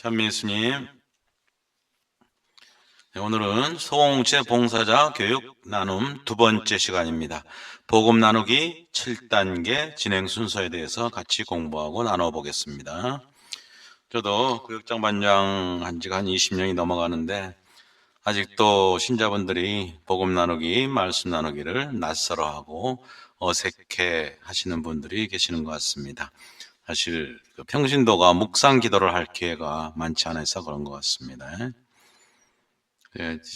찬미 예수님, 네, 오늘은 소홍채 봉사자 교육 나눔 두 번째 시간입니다. 복음 나누기 7단계 진행 순서에 대해서 같이 공부하고 나눠보겠습니다. 저도 구역장 반장 한 지가 한 20년이 넘어가는데 아직도 신자분들이 복음 나누기, 말씀 나누기를 낯설어하고 어색해 하시는 분들이 계시는 것 같습니다. 사실 평신도가 묵상 기도를 할 기회가 많지 않아서 그런 것 같습니다.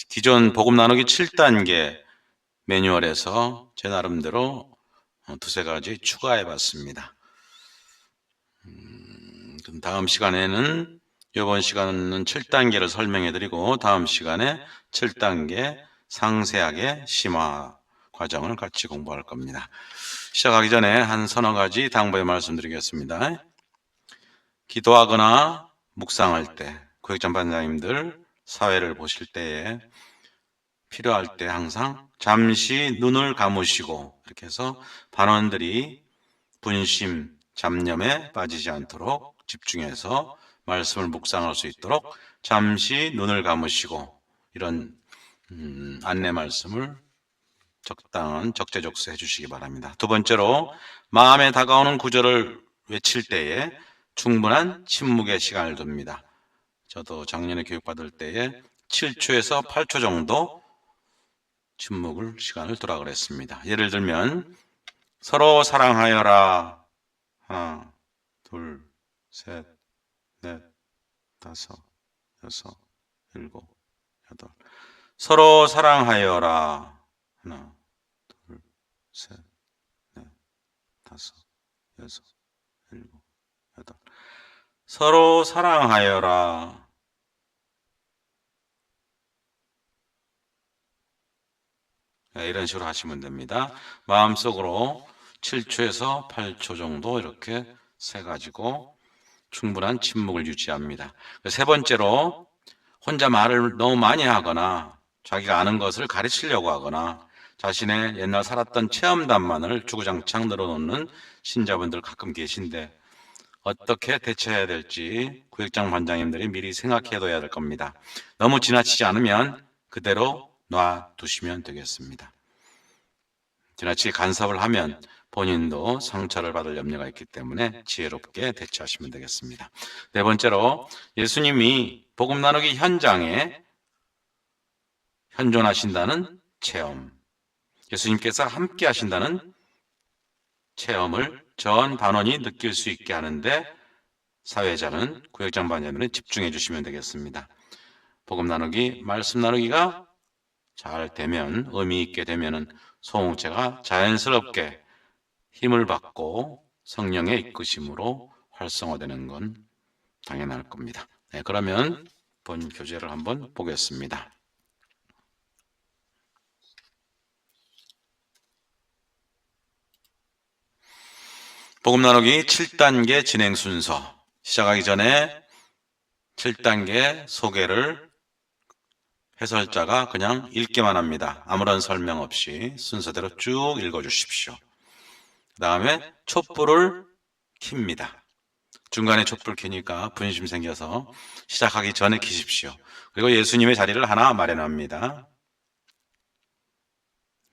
기존 복음 나누기 7단계 매뉴얼에서 제 나름대로 두세 가지 추가해 봤습니다. 그럼 다음 시간에는 이번 시간은 7단계를 설명해 드리고 다음 시간에 7단계 상세하게 심화 과정을 같이 공부할 겁니다. 시작하기 전에 한 서너 가지 당부의 말씀드리겠습니다. 기도하거나 묵상할 때 구역장 반장님들 사회를 보실 때에 필요할 때 항상 잠시 눈을 감으시고 이렇게 해서 반원들이 분심, 잡념에 빠지지 않도록 집중해서 말씀을 묵상할 수 있도록 잠시 눈을 감으시고 이런 안내 말씀을 적당한 적재적소 해주시기 바랍니다. 두 번째로 마음에 다가오는 구절을 외칠 때에 충분한 침묵의 시간을 둡니다. 저도 작년에 교육받을 때에 7초에서 8초 정도 시간을 두라 그랬습니다. 예를 들면 서로 사랑하여라. 하나, 둘, 셋, 넷, 다섯, 여섯, 일곱, 여덟. 서로 사랑하여라. 하나, 둘, 셋, 넷, 다섯, 여섯, 일곱, 여덟. 서로 사랑하여라. 네, 이런 식으로 하시면 됩니다. 마음속으로 7초에서 8초 정도 이렇게 세 가지고 충분한 침묵을 유지합니다. 세 번째로 혼자 말을 너무 많이 하거나 자기가 아는 것을 가르치려고 하거나 자신의 옛날 살았던 체험담만을 주구장창 늘어놓는 신자분들 가끔 계신데 어떻게 대처해야 될지 구역장 반장님들이 미리 생각해둬야 될 겁니다. 너무 지나치지 않으면 그대로 놔두시면 되겠습니다. 지나치게 간섭을 하면 본인도 상처를 받을 염려가 있기 때문에 지혜롭게 대처하시면 되겠습니다. 네 번째로 예수님이 복음 나누기 현장에 현존하신다는 체험, 예수님께서 함께 하신다는 체험을 전 반원이 느낄 수 있게 하는데 사회자는 구역장 반장들은 집중해 주시면 되겠습니다. 복음 나누기, 말씀 나누기가 잘 되면 의미 있게 되면은 소홍체가 자연스럽게 힘을 받고 성령의 이끄심으로 활성화되는 건 당연할 겁니다. 네, 그러면 본 교재를 한번 보겠습니다. 복음 나누기 7단계 진행 순서 시작하기 전에 7단계 소개를 해설자가 그냥 읽기만 합니다. 아무런 설명 없이 순서대로 쭉 읽어주십시오. 그 다음에 촛불을 킵니다. 중간에 촛불 켜니까 분심 생겨서 시작하기 전에 켜십시오. 그리고 예수님의 자리를 하나 마련합니다.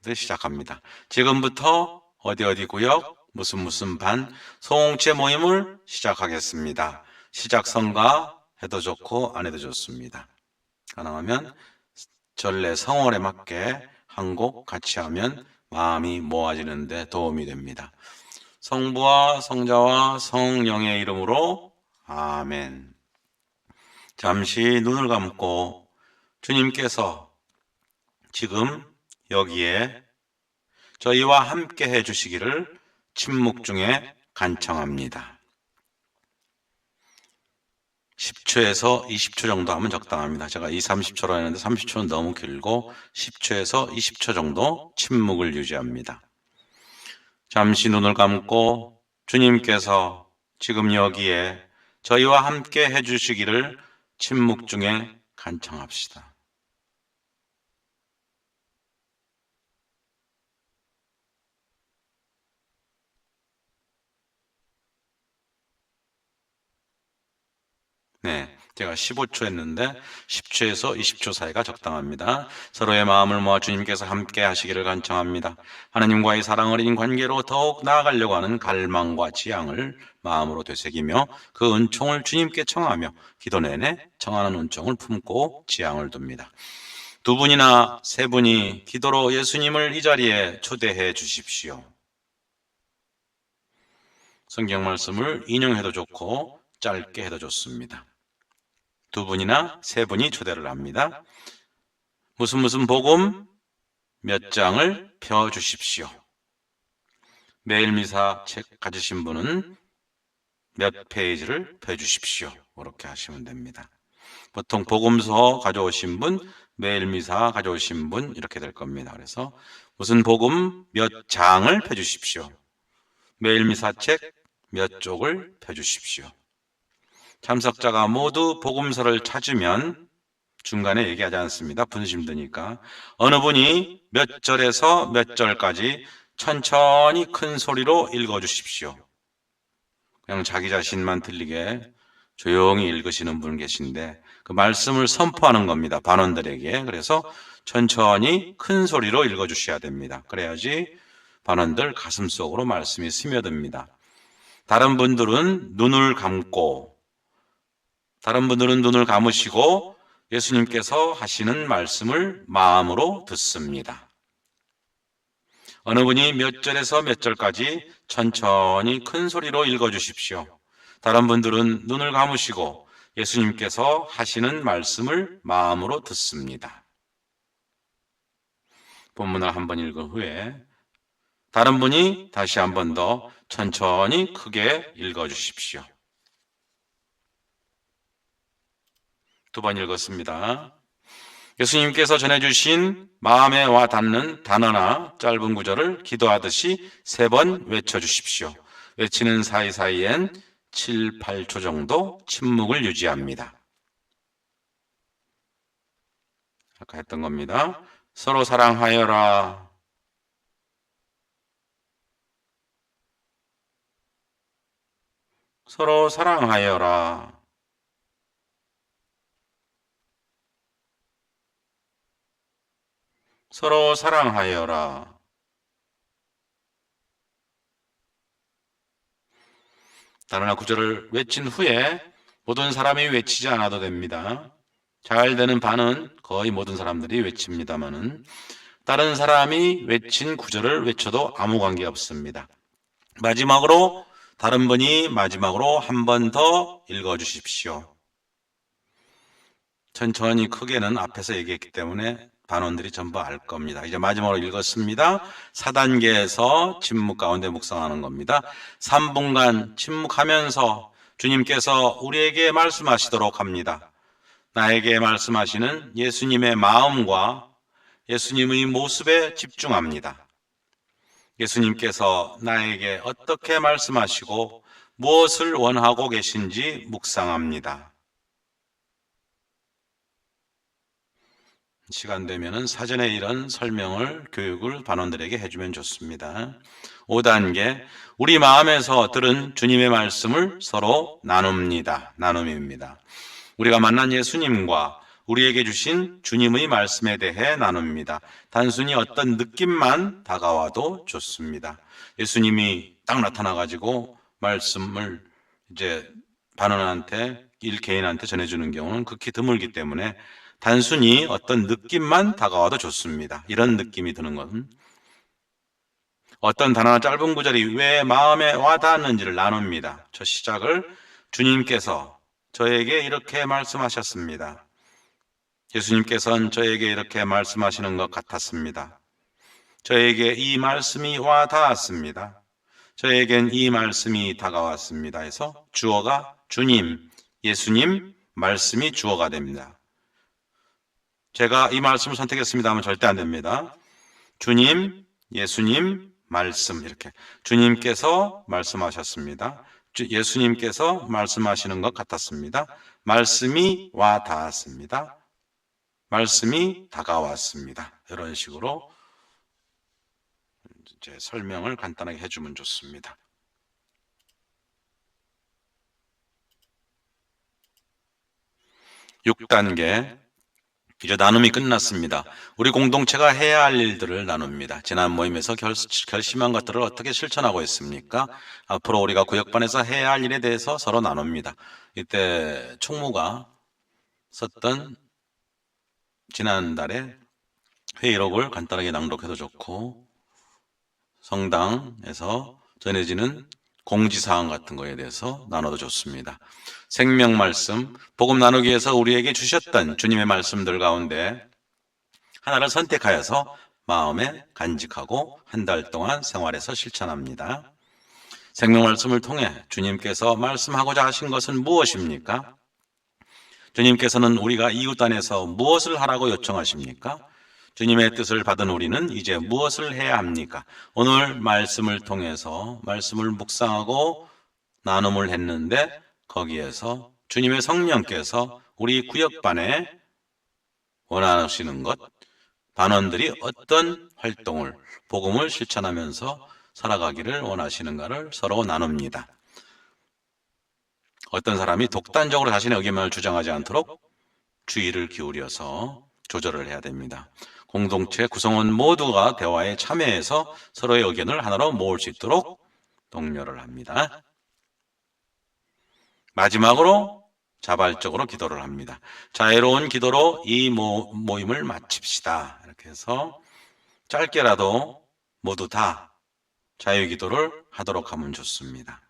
네, 시작합니다. 지금부터 어디 구역 무슨 반 소홍채 모임을 시작하겠습니다. 시작성가 해도 좋고 안 해도 좋습니다. 가능하면 전래 성월에 맞게 한 곡 같이 하면 마음이 모아지는데 도움이 됩니다. 성부와 성자와 성령의 이름으로 아멘. 잠시 눈을 감고 주님께서 지금 여기에 저희와 함께 해주시기를 침묵 중에 간청합니다. 10초에서 20초 정도 하면 적당합니다. 제가 2, 30초로 했는데 30초는 너무 길고 10초에서 20초 정도 침묵을 유지합니다. 잠시 눈을 감고 주님께서 지금 여기에 저희와 함께 해주시기를 침묵 중에 간청합시다. 네. 제가 15초 했는데 10초에서 20초 사이가 적당합니다. 서로의 마음을 모아 주님께서 함께 하시기를 간청합니다. 하나님과의 사랑 어린 관계로 더욱 나아가려고 하는 갈망과 지향을 마음으로 되새기며 그 은총을 주님께 청하며 기도 내내 청하는 은총을 품고 지향을 둡니다. 두 분이나 세 분이 기도로 예수님을 이 자리에 초대해 주십시오. 성경 말씀을 인용해도 좋고 짧게 해도 좋습니다. 두 분이나 세 분이 초대를 합니다. 무슨 복음 몇 장을 펴 주십시오. 매일 미사 책 가지신 분은 몇 페이지를 펴 주십시오. 그렇게 하시면 됩니다. 보통 복음서 가져오신 분, 매일 미사 가져오신 분 이렇게 될 겁니다. 그래서 무슨 복음 몇 장을 펴 주십시오. 매일 미사 책 몇 쪽을 펴 주십시오. 참석자가 모두 복음서를 찾으면 중간에 얘기하지 않습니다. 분심 드니까. 어느 분이 몇 절에서 몇 절까지 천천히 큰 소리로 읽어 주십시오. 그냥 자기 자신만 들리게 조용히 읽으시는 분 계신데 그 말씀을 선포하는 겁니다. 반원들에게. 그래서 천천히 큰 소리로 읽어 주셔야 됩니다. 그래야지 반원들 가슴속으로 말씀이 스며듭니다. 다른 분들은 눈을 감으시고 예수님께서 하시는 말씀을 마음으로 듣습니다. 어느 분이 몇 절에서 몇 절까지 천천히 큰 소리로 읽어 주십시오. 다른 분들은 눈을 감으시고 예수님께서 하시는 말씀을 마음으로 듣습니다. 본문을 한번 읽은 후에 다른 분이 다시 한 번 더 천천히 크게 읽어 주십시오. 두 번 읽었습니다. 예수님께서 전해주신 마음에 와 닿는 단어나 짧은 구절을 기도하듯이 3번 외쳐주십시오. 외치는 사이사이엔 7, 8초 정도 침묵을 유지합니다. 아까 했던 겁니다. 서로 사랑하여라. 서로 사랑하여라. 서로 사랑하여라. 단어나 구절을 외친 후에 모든 사람이 외치지 않아도 됩니다. 잘 되는 반은 거의 모든 사람들이 외칩니다만은 다른 사람이 외친 구절을 외쳐도 아무 관계 없습니다. 마지막으로 다른 분이 마지막으로 한 번 더 읽어 주십시오. 천천히 크게는 앞에서 얘기했기 때문에 반원들이 전부 알 겁니다. 이제 마지막으로 읽었습니다. 4단계에서 침묵 가운데 묵상하는 겁니다. 3분간 침묵하면서 주님께서 우리에게 말씀하시도록 합니다. 나에게 말씀하시는 예수님의 마음과 예수님의 모습에 집중합니다. 예수님께서 나에게 어떻게 말씀하시고 무엇을 원하고 계신지 묵상합니다. 시간 되면은 사전에 이런 설명을, 교육을 반원들에게 해주면 좋습니다. 5단계, 우리 마음에서 들은 주님의 말씀을 서로 나눕니다. 나눔입니다. 우리가 만난 예수님과 우리에게 주신 주님의 말씀에 대해 나눕니다. 단순히 어떤 느낌만 다가와도 좋습니다. 예수님이 딱 나타나가지고 말씀을 이제 반원한테, 일개인한테 전해주는 경우는 극히 드물기 때문에 단순히 어떤 느낌만 다가와도 좋습니다. 이런 느낌이 드는 것은 어떤 단어나 짧은 구절이 왜 마음에 와닿았는지를 나눕니다. 첫 시작을 주님께서 저에게 이렇게 말씀하셨습니다. 예수님께서는 저에게 이렇게 말씀하시는 것 같았습니다. 저에게 이 말씀이 와 닿았습니다. 저에겐 이 말씀이 다가왔습니다. 해서 주어가 주님, 예수님, 말씀이 주어가 됩니다. 제가 이 말씀을 선택했습니다 하면 절대 안 됩니다. 주님, 예수님, 말씀 이렇게 주님께서 말씀하셨습니다. 예수님께서 말씀하시는 것 같았습니다. 말씀이 와 닿았습니다. 말씀이 다가왔습니다. 이런 식으로 이제 설명을 간단하게 해주면 좋습니다. 6단계. 이제 나눔이 끝났습니다. 우리 공동체가 해야 할 일들을 나눕니다. 지난 모임에서 결심한 것들을 어떻게 실천하고 있습니까? 앞으로 우리가 구역반에서 해야 할 일에 대해서 서로 나눕니다. 이때 총무가 썼던 지난달에 회의록을 간단하게 낭독해도 좋고, 성당에서 전해지는 공지사항 같은 거에 대해서 나눠도 좋습니다. 생명 말씀, 복음 나누기 위해서 우리에게 주셨던 주님의 말씀들 가운데 하나를 선택하여서 마음에 간직하고 한 달 동안 생활에서 실천합니다. 생명 말씀을 통해 주님께서 말씀하고자 하신 것은 무엇입니까? 주님께서는 우리가 이웃 안에서 무엇을 하라고 요청하십니까? 주님의 뜻을 받은 우리는 이제 무엇을 해야 합니까? 오늘 말씀을 통해서 말씀을 묵상하고 나눔을 했는데 거기에서 주님의 성령께서 우리 구역반에 원하시는 것, 반원들이 어떤 활동을, 복음을 실천하면서 살아가기를 원하시는가를 서로 나눕니다. 어떤 사람이 독단적으로 자신의 의견만을 주장하지 않도록 주의를 기울여서 조절을 해야 됩니다. 공동체 구성원 모두가 대화에 참여해서 서로의 의견을 하나로 모을 수 있도록 독려를 합니다. 마지막으로 자발적으로 기도를 합니다. 자애로운 기도로 이 모임을 마칩시다. 이렇게 해서 짧게라도 모두 다 자유기도를 하도록 하면 좋습니다.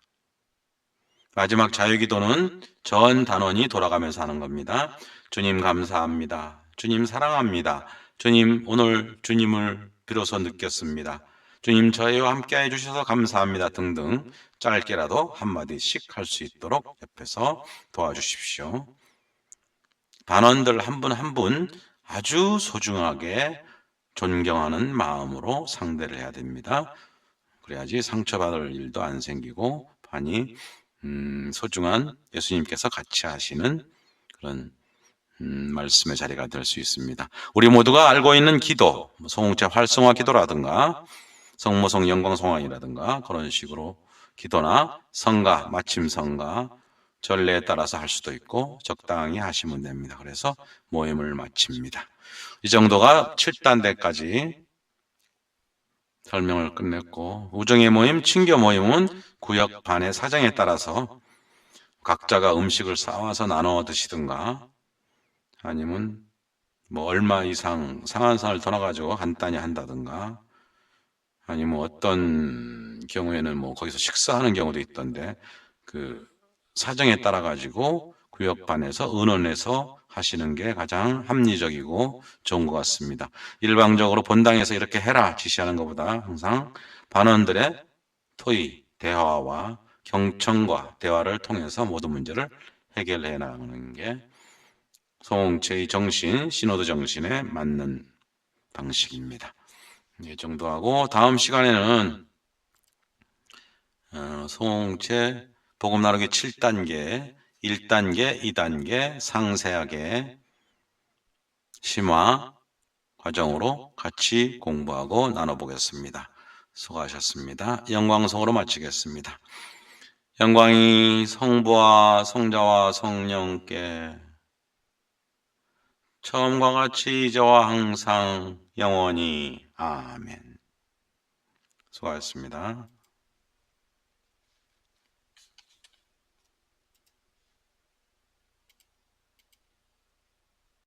마지막 자유기도는 전 단원이 돌아가면서 하는 겁니다. 주님 감사합니다. 주님 사랑합니다. 주님 오늘 주님을 비로소 느꼈습니다. 주님 저희와 함께 해주셔서 감사합니다 등등 짧게라도 한마디씩 할 수 있도록 옆에서 도와주십시오. 단원들 한 분 한 분 아주 소중하게 존경하는 마음으로 상대를 해야 됩니다. 그래야지 상처받을 일도 안 생기고 반이 소중한 예수님께서 같이 하시는 그런 말씀의 자리가 될 수 있습니다. 우리 모두가 알고 있는 기도, 송웅체 활성화 기도라든가 성모성 영광송환이라든가 그런 식으로 기도나 성가, 마침 성가, 전례에 따라서 할 수도 있고 적당히 하시면 됩니다. 그래서 모임을 마칩니다. 이 정도가 7단대까지 설명을 끝냈고, 우정의 모임, 친교 모임은 구역 반의 사정에 따라서 각자가 음식을 싸와서 나눠 드시든가 아니면 뭐 얼마 이상 상한선을 더 넣어가지고 간단히 한다든가 아니면 어떤 경우에는 뭐 거기서 식사하는 경우도 있던데 그 사정에 따라 가지고 구역반에서 의논해서 하시는 게 가장 합리적이고 좋은 것 같습니다. 일방적으로 본당에서 이렇게 해라 지시하는 것보다 항상 반원들의 토의, 대화와 경청과 대화를 통해서 모든 문제를 해결해 나가는 게 송홍체의 정신, 시노드 정신에 맞는 방식입니다. 이 정도 하고 다음 시간에는 송홍체 복음 나누기 7단계, 1단계, 2단계 상세하게 심화 과정으로 같이 공부하고 나눠보겠습니다. 수고하셨습니다. 영광성으로 마치겠습니다. 영광이 성부와 성자와 성령께 처음과 같이 이제와 항상 영원히 아멘. 수고하셨습니다.